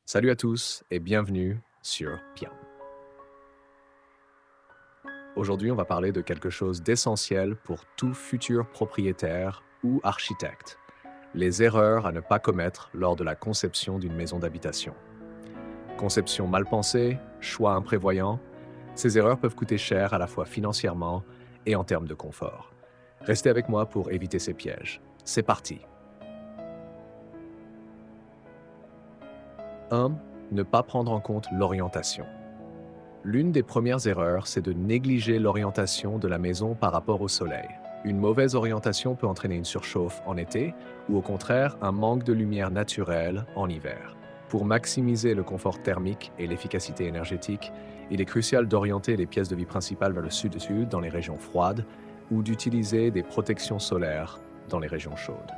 Salut à tous et bienvenue sur Pian. Aujourd'hui, on va parler de quelque chose d'essentiel pour tout futur propriétaire ou architecte, les erreurs à ne pas commettre lors de la conception d'une maison d'habitation. Conception mal pensée, choix imprévoyant, ces erreurs peuvent coûter cher à la fois financièrement et en termes de confort. Restez avec moi pour éviter ces pièges. C'est parti. 1. Ne pas prendre en compte l'orientation. L'une des premières erreurs, c'est de négliger l'orientation de la maison par rapport au soleil. Une mauvaise orientation peut entraîner une surchauffe en été ou au contraire un manque de lumière naturelle en hiver. Pour maximiser le confort thermique et l'efficacité énergétique, il est crucial d'orienter les pièces de vie principales vers le sud-sud dans les régions froides ou d'utiliser des protections solaires dans les régions chaudes.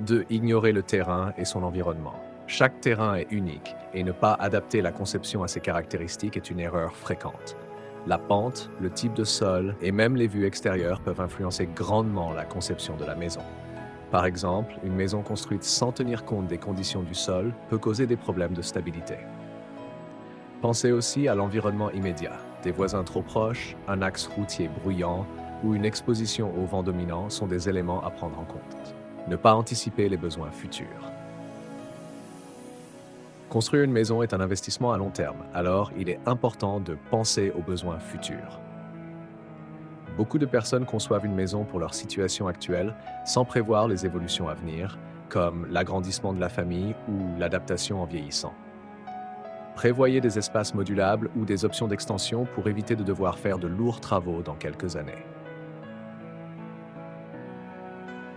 2. Ignorer le terrain et son environnement. Chaque terrain est unique et ne pas adapter la conception à ses caractéristiques est une erreur fréquente. La pente, le type de sol et même les vues extérieures peuvent influencer grandement la conception de la maison. Par exemple, une maison construite sans tenir compte des conditions du sol peut causer des problèmes de stabilité. Pensez aussi à l'environnement immédiat. Des voisins trop proches, un axe routier bruyant ou une exposition au vent dominant sont des éléments à prendre en compte. Ne pas anticiper les besoins futurs. Construire une maison est un investissement à long terme, alors il est important de penser aux besoins futurs. Beaucoup de personnes conçoivent une maison pour leur situation actuelle sans prévoir les évolutions à venir, comme l'agrandissement de la famille ou l'adaptation en vieillissant. Prévoyez des espaces modulables ou des options d'extension pour éviter de devoir faire de lourds travaux dans quelques années.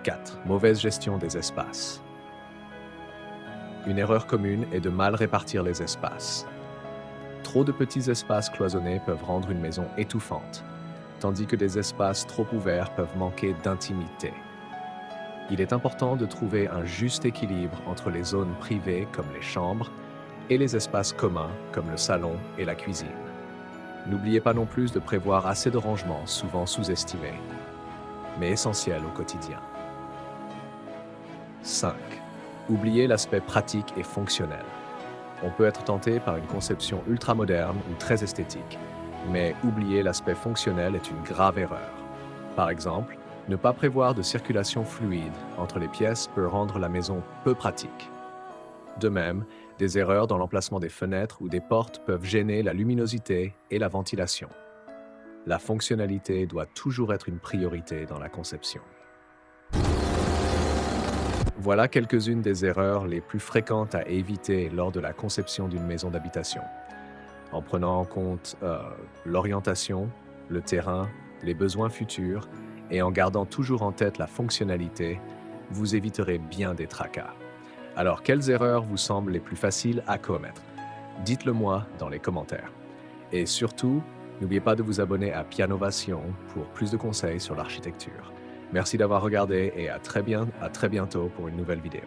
4. Mauvaise gestion des espaces. Une erreur commune est de mal répartir les espaces. Trop de petits espaces cloisonnés peuvent rendre une maison étouffante, tandis que des espaces trop ouverts peuvent manquer d'intimité. Il est important de trouver un juste équilibre entre les zones privées comme les chambres et les espaces communs comme le salon et la cuisine. N'oubliez pas non plus de prévoir assez de rangements, souvent sous-estimés, mais essentiels au quotidien. 5. Oubliez l'aspect pratique et fonctionnel. On peut être tenté par une conception ultramoderne ou très esthétique, mais oublier l'aspect fonctionnel est une grave erreur. Par exemple, ne pas prévoir de circulation fluide entre les pièces peut rendre la maison peu pratique. De même, des erreurs dans l'emplacement des fenêtres ou des portes peuvent gêner la luminosité et la ventilation. La fonctionnalité doit toujours être une priorité dans la conception. Voilà quelques-unes des erreurs les plus fréquentes à éviter lors de la conception d'une maison d'habitation. En prenant en compte l'orientation, le terrain, les besoins futurs et en gardant toujours en tête la fonctionnalité, vous éviterez bien des tracas. Alors, quelles erreurs vous semblent les plus faciles à commettre? Dites-le moi dans les commentaires. Et surtout, n'oubliez pas de vous abonner à Pianovation pour plus de conseils sur l'architecture. Merci d'avoir regardé et à très bientôt pour une nouvelle vidéo.